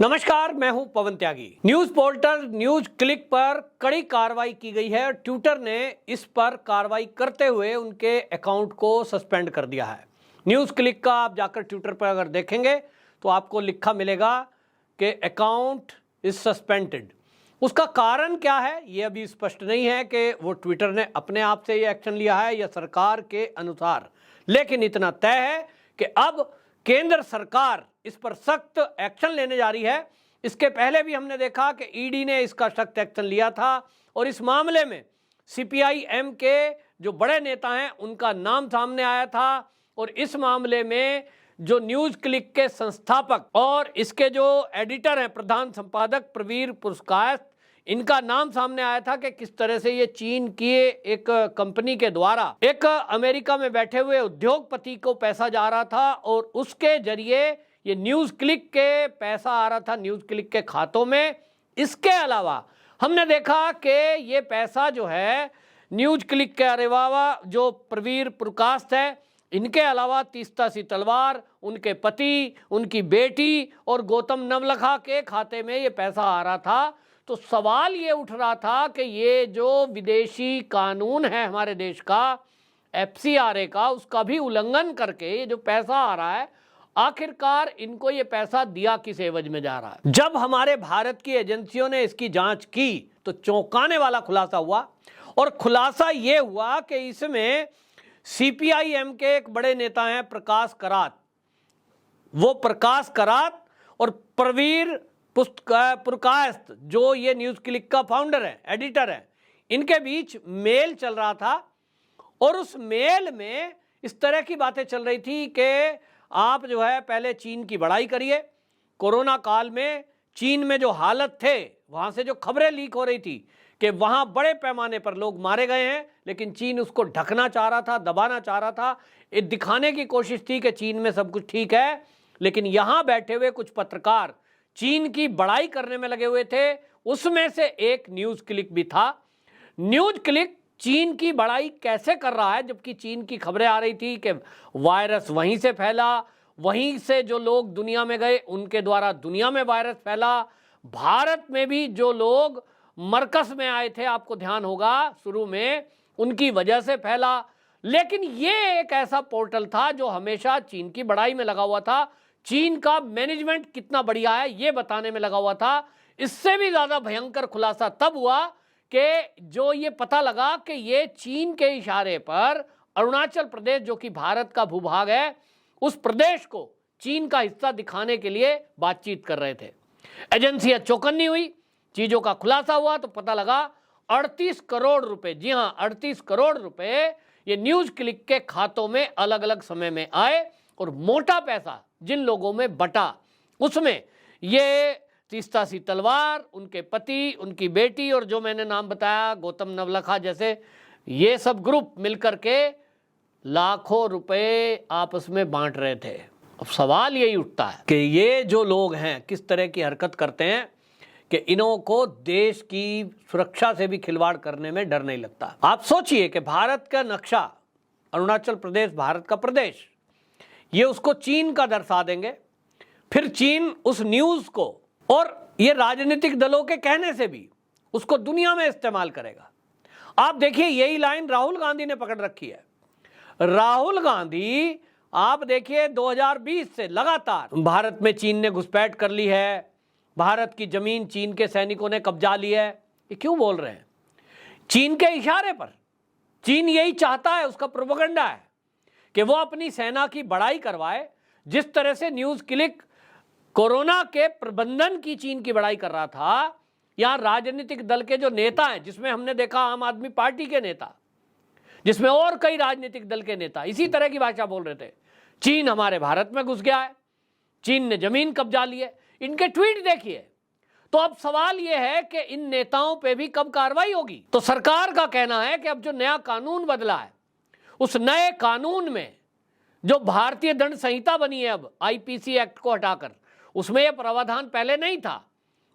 नमस्कार, मैं हूं पवन त्यागी। न्यूज पोर्टल न्यूज क्लिक पर कड़ी कार्रवाई की गई है। ट्विटर ने इस पर कार्रवाई करते हुए उनके अकाउंट को सस्पेंड कर दिया है। न्यूज क्लिक का आप जाकर ट्विटर पर अगर देखेंगे तो आपको लिखा मिलेगा कि अकाउंट इज सस्पेंडेड। उसका कारण क्या है ये अभी स्पष्ट नहीं है कि वो ट्विटर ने अपने आप से ये एक्शन लिया है या सरकार के अनुसार, लेकिन इतना तय है कि अब केंद्र सरकार इस पर सख्त एक्शन लेने जा रही है। इसके पहले भी हमने देखा कि ईडी ने इसका सख्त एक्शन लिया था और इस मामले में सीपीआई-एम के जो बड़े नेता हैं उनका नाम सामने आया था और इस मामले में जो न्यूज क्लिक के संस्थापक और इसके जो एडिटर हैं, प्रधान संपादक प्रवीर पुरकायस्थ, इनका नाम सामने आया था कि किस तरह से ये चीन की एक कंपनी के द्वारा एक अमेरिका में बैठे हुए उद्योगपति को पैसा जा रहा था और उसके जरिए ये न्यूज क्लिक के पैसा आ रहा था न्यूज क्लिक के खातों में। इसके अलावा हमने देखा कि ये पैसा जो है न्यूज क्लिक के अलावा जो प्रवीर पुरकायस्थ है, इनके अलावा तीस्ता सी तलवार, उनके पति, उनकी बेटी और गौतम नवलखा के खाते में ये पैसा आ रहा था। तो सवाल ये उठ रहा था कि ये जो विदेशी कानून है हमारे देश का, एफसीआरए का, उसका भी उल्लंघन करके ये जो पैसा आ रहा है, आखिरकार इनको ये पैसा दिया किस एवज में जा रहा है। जब हमारे भारत की एजेंसियों ने इसकी जांच की तो चौंकाने वाला खुलासा हुआ और खुलासा ये हुआ कि इसमें सीपीआई-एम के एक बड़े नेता हैं प्रकाश करात, वो प्रकाश करात और प्रवीर पुरकायस्थ जो ये न्यूज क्लिक का फाउंडर है, एडिटर है, इनके बीच मेल चल रहा था और उस मेल में इस तरह की बातें चल रही थी कि आप जो है पहले चीन की बड़ाई करिए। कोरोना काल में चीन में जो हालत थे, वहाँ से जो खबरें लीक हो रही थी कि वहाँ बड़े पैमाने पर लोग मारे गए हैं, लेकिन चीन उसको ढकना चाह रहा था, दबाना चाह रहा था। ये दिखाने की कोशिश थी कि चीन में सब कुछ ठीक है, लेकिन यहाँ बैठे हुए कुछ पत्रकार चीन की बड़ाई करने में लगे हुए थे। उसमें से एक न्यूज क्लिक भी था। न्यूज क्लिक चीन की बड़ाई कैसे कर रहा है, जबकि चीन की खबरें आ रही थी कि वायरस वहीं से फैला, वहीं से जो लोग दुनिया में गए उनके द्वारा दुनिया में वायरस फैला। भारत में भी जो लोग मरकज में आए थे, आपको ध्यान होगा शुरू में, उनकी वजह से फैला। लेकिन ये एक ऐसा पोर्टल था जो हमेशा चीन की बड़ाई में लगा हुआ था, चीन का मैनेजमेंट कितना बढ़िया है ये बताने में लगा हुआ था। इससे भी ज्यादा भयंकर खुलासा तब हुआ कि जो ये पता लगा कि ये चीन के इशारे पर अरुणाचल प्रदेश, जो कि भारत का भूभाग है, उस प्रदेश को चीन का हिस्सा दिखाने के लिए बातचीत कर रहे थे। एजेंसियां चौकन्नी हुई, चीजों का खुलासा हुआ तो पता लगा 38 करोड़ रुपए, जी हां 38 करोड़ रुपए ये न्यूज क्लिक के खातों में अलग अलग समय में आए और मोटा पैसा जिन लोगों में बटा उसमें ये तीस्ता सी तलवार, उनके पति, उनकी बेटी और जो मैंने नाम बताया गौतम नवलखा जैसे, ये सब ग्रुप मिलकर के लाखों रुपए आपस में बांट रहे थे। अब सवाल यही उठता है कि ये जो लोग हैं किस तरह की हरकत करते हैं कि इन्हों को देश की सुरक्षा से भी खिलवाड़ करने में डर नहीं लगता। आप सोचिए कि भारत का नक्शा, अरुणाचल प्रदेश भारत का प्रदेश, ये उसको चीन का दर्शा देंगे, फिर चीन उस न्यूज को और ये राजनीतिक दलों के कहने से भी उसको दुनिया में इस्तेमाल करेगा। आप देखिए यही लाइन राहुल गांधी ने पकड़ रखी है। राहुल गांधी, आप देखिए 2020 से लगातार भारत में चीन ने घुसपैठ कर ली है, भारत की जमीन चीन के सैनिकों ने कब्जा ली है, ये क्यों बोल रहे हैं? चीन के इशारे पर। चीन यही चाहता है, उसका प्रोपेगेंडा है कि वो अपनी सेना की बड़ाई करवाए। जिस तरह से न्यूज क्लिक कोरोना के प्रबंधन की चीन की बड़ाई कर रहा था, यहां राजनीतिक दल के जो नेता हैं, जिसमें हमने देखा आम आदमी पार्टी के नेता, जिसमें और कई राजनीतिक दल के नेता इसी तरह की भाषा बोल रहे थे। चीन हमारे भारत में घुस गया है, चीन ने जमीन कब्जा ली है। इनके ट्वीट देखिए। तो अब सवाल यह है कि इन नेताओं पे भी कब कार्रवाई होगी? तो सरकार का कहना है कि अब जो नया कानून बदला है, उस नए कानून में जो भारतीय दंड संहिता बनी है, अब आईपीसी एक्ट को हटाकर, उसमें यह प्रावधान पहले नहीं था।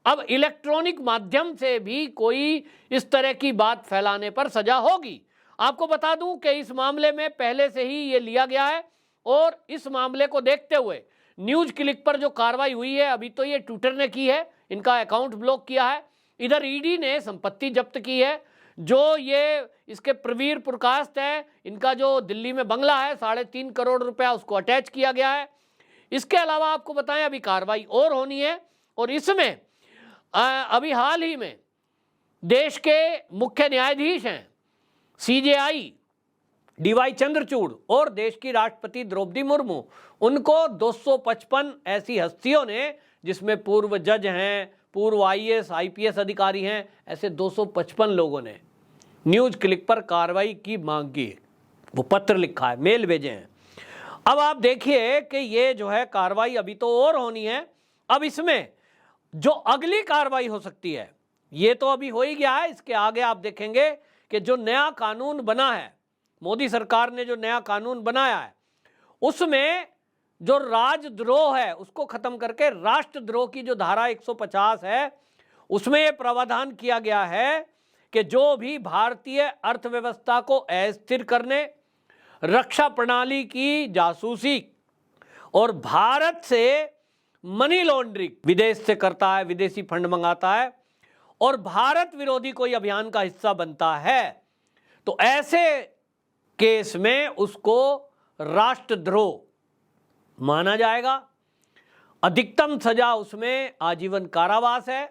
अब इलेक्ट्रॉनिक माध्यम से भी कोई इस तरह की बात फैलाने पर सजा होगी। आपको बता दूं कि इस मामले में पहले से ही ये लिया गया है और इस मामले को देखते हुए न्यूज क्लिक पर जो कार्रवाई हुई है, अभी तो ये ट्विटर ने की है, इनका अकाउंट ब्लॉक किया है। इधर ईडी ने संपत्ति जब्त की है, जो ये इसके प्रवीर पुरकास्त है, इनका जो दिल्ली में बंगला है 3.5 करोड़ रुपया उसको अटैच किया गया है। इसके अलावा आपको बताएं अभी कार्रवाई और होनी है, और इसमें अभी हाल ही में देश के मुख्य न्यायाधीश हैं सीजेआई डीवाई चंद्रचूड़ और देश की राष्ट्रपति द्रौपदी मुर्मू, उनको 255 ऐसी हस्तियों ने, जिसमें पूर्व जज हैं, पूर्व आईएएस आईपीएस अधिकारी हैं, ऐसे 255 लोगों ने न्यूज क्लिक पर कार्रवाई की मांग की। वो पत्र लिखा है, मेल भेजे हैं। अब आप देखिए कि ये जो है कार्रवाई अभी तो और होनी है। अब इसमें जो अगली कार्रवाई हो सकती है, ये तो अभी हो ही गया है, इसके आगे आप देखेंगे कि जो नया कानून बना है, मोदी सरकार ने जो नया कानून बनाया है, उसमें जो राजद्रोह है उसको खत्म करके राष्ट्रद्रोह की जो धारा 150 है, उसमें यह प्रावधान किया गया है कि जो भी भारतीय अर्थव्यवस्था को अस्थिर करने, रक्षा प्रणाली की जासूसी और भारत से मनी लॉन्ड्रिंग, विदेश से करता है, विदेशी फंड मंगाता है और भारत विरोधी कोई अभियान का हिस्सा बनता है, तो ऐसे केस में उसको राष्ट्रद्रोह माना जाएगा। अधिकतम सजा उसमें आजीवन कारावास है,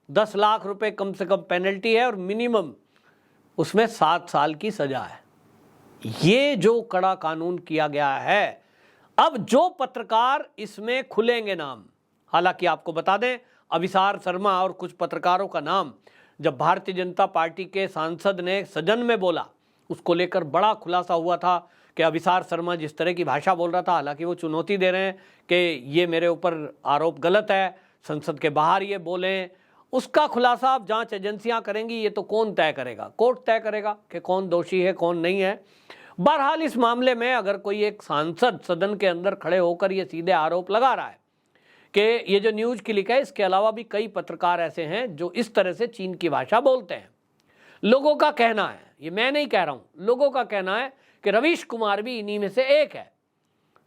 10 लाख रुपए कम से कम पेनल्टी है और मिनिमम उसमें 7 साल की सजा है। ये जो कड़ा कानून किया गया है। अब जो पत्रकार इसमें खुलेंगे नाम, हालांकि आपको बता दें अभिसार शर्मा और कुछ पत्रकारों का नाम जब भारतीय जनता पार्टी के सांसद ने सदन में बोला, उसको लेकर बड़ा खुलासा हुआ था कि अभिसार शर्मा जिस तरह की भाषा बोल रहा था, हालांकि वो चुनौती दे रहे हैं कि ये मेरे ऊपर आरोप गलत है, संसद के बाहर ये बोलें, उसका खुलासा अब जांच एजेंसियां करेंगी। ये तो कौन तय करेगा? कोर्ट तय करेगा कि कौन दोषी है कौन नहीं है। बहरहाल इस मामले में अगर कोई एक सांसद सदन के अंदर खड़े होकर ये सीधे आरोप लगा रहा है कि ये जो न्यूज क्लिक है, इसके अलावा भी कई पत्रकार ऐसे हैं जो इस तरह से चीन की भाषा बोलते हैं, लोगों का कहना है, ये मैं नहीं कह रहा हूं, लोगों का कहना है कि रवीश कुमार भी इन्हीं में से एक है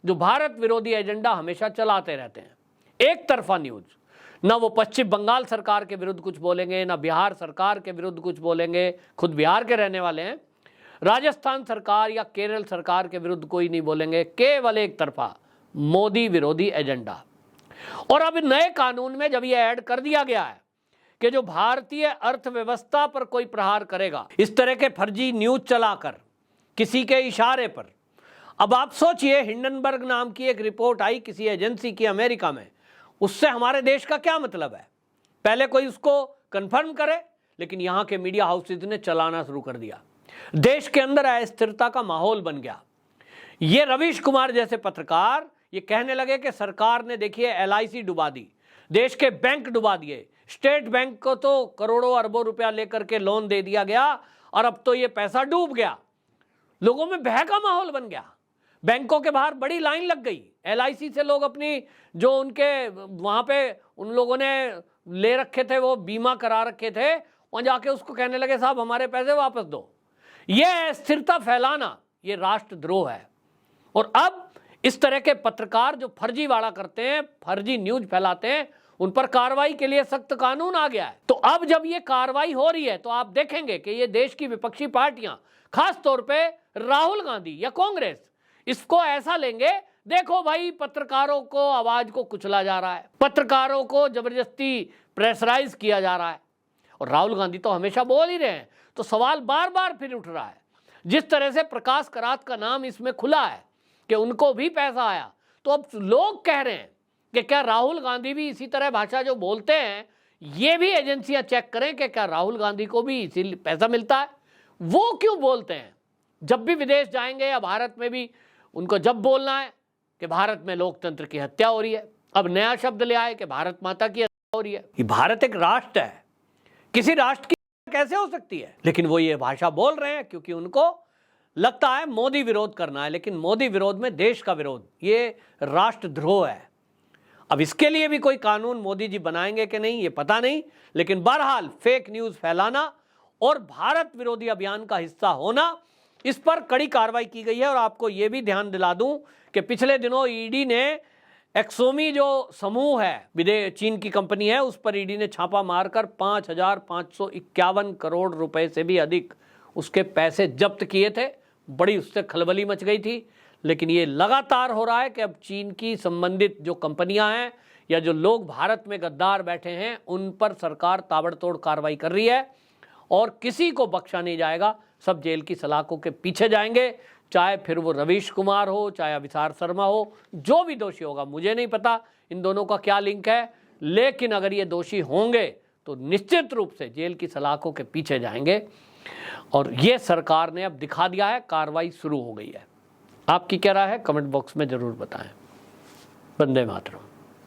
जो भारत विरोधी एजेंडा हमेशा चलाते रहते हैं। एक तरफा न्यूज, ना वो पश्चिम बंगाल सरकार के विरुद्ध कुछ बोलेंगे, ना बिहार सरकार के विरुद्ध कुछ बोलेंगे, खुद बिहार के रहने वाले हैं, राजस्थान सरकार या केरल सरकार के विरुद्ध कोई नहीं बोलेंगे, केवल एक तरफा मोदी विरोधी एजेंडा। और अब नए कानून में जब यह ऐड कर दिया गया है कि जो भारतीय अर्थव्यवस्था पर कोई प्रहार करेगा इस तरह के फर्जी न्यूज चलाकर किसी के इशारे पर, अब आप सोचिए हिंडनबर्ग नाम की एक रिपोर्ट आई किसी एजेंसी की अमेरिका में, उससे हमारे देश का क्या मतलब है? पहले कोई उसको कंफर्म करे, लेकिन यहां के मीडिया हाउसेज ने चलाना शुरू कर दिया। देश के अंदर अस्थिरता का माहौल बन गया। ये रवीश कुमार जैसे पत्रकार ये कहने लगे कि सरकार ने देखिए एलआईसी डुबा दी, देश के बैंक डुबा दिए, स्टेट बैंक को तो करोड़ों अरबों रुपया लेकर के लोन दे दिया गया और अब तो ये पैसा डूब गया। लोगों में भय का माहौल बन गया, बैंकों के बाहर बड़ी लाइन लग गई। एलआईसी से लोग अपनी जो उनके वहां पे उन लोगों ने ले रखे थे, वो बीमा करा रखे थे, वहां जाके उसको कहने लगे साहब हमारे पैसे वापस दो। यह अस्थिरता फैलाना ये राष्ट्रद्रोह है। और अब इस तरह के पत्रकार जो फर्जीवाड़ा करते हैं, फर्जी न्यूज फैलाते हैं, उन पर कार्रवाई के लिए सख्त कानून आ गया है। तो अब जब ये कार्रवाई हो रही है तो आप देखेंगे कि ये देश की विपक्षी पार्टियां, खास तौर पे राहुल गांधी या कांग्रेस, इसको ऐसा लेंगे, देखो भाई पत्रकारों को आवाज को कुचला जा रहा है, पत्रकारों को जबरदस्ती प्रेशराइज किया जा रहा है। और राहुल गांधी तो हमेशा बोल ही रहे हैं, तो सवाल बार बार फिर उठ रहा है। जिस तरह से प्रकाश करात का नाम इसमें खुला है कि उनको भी पैसा आया, तो अब लोग कह रहे हैं कि क्या राहुल गांधी भी इसी तरह भाषा जो बोलते हैं, ये भी एजेंसियां चेक करें कि क्या राहुल गांधी को भी इसी पैसा मिलता है। वो क्यों बोलते हैं? जब भी विदेश जाएंगे या भारत में भी उनको जब बोलना है कि भारत में लोकतंत्र की हत्या हो रही है, अब नया शब्द ले आए कि भारत माता की हत्या हो रही है। ये भारत एक राष्ट्र है, किसी राष्ट्र की कैसे हो सकती है? लेकिन वो ये भाषा बोल रहे हैं क्योंकि उनको लगता है मोदी विरोध करना है, लेकिन मोदी विरोध में देश का विरोध, ये राष्ट्रद्रोह है। अब इसके लिए भी कोई कानून मोदी जी बनाएंगे कि नहीं ये पता नहीं, लेकिन बहरहाल फेक न्यूज फैलाना और भारत विरोधी अभियान का हिस्सा होना, इस पर कड़ी कार्रवाई की गई है। और आपको यह भी ध्यान दिला दूं कि पिछले दिनों ईडी ने एक्सोमी जो समूह है, चीन की कंपनी है, उस पर ईडी ने छापा मारकर 5,551 करोड़ रुपए से भी अधिक उसके पैसे जब्त किए थे। बड़ी उससे खलबली मच गई थी। लेकिन ये लगातार हो रहा है कि अब चीन की संबंधित जो कंपनियां हैं या जो लोग भारत में गद्दार बैठे हैं, उन पर सरकार ताबड़तोड़ कार्रवाई कर रही है और किसी को बख्शा नहीं जाएगा। सब जेल की सलाखों के पीछे जाएंगे, चाहे फिर वो रवीश कुमार हो, चाहे अभिसार शर्मा हो, जो भी दोषी होगा। मुझे नहीं पता इन दोनों का क्या लिंक है, लेकिन अगर ये दोषी होंगे तो निश्चित रूप से जेल की सलाखों के पीछे जाएंगे। और ये सरकार ने अब दिखा दिया है, कार्रवाई शुरू हो गई है। आपकी क्या राय है, कमेंट बॉक्स में जरूर बताएं। वंदे मातरम।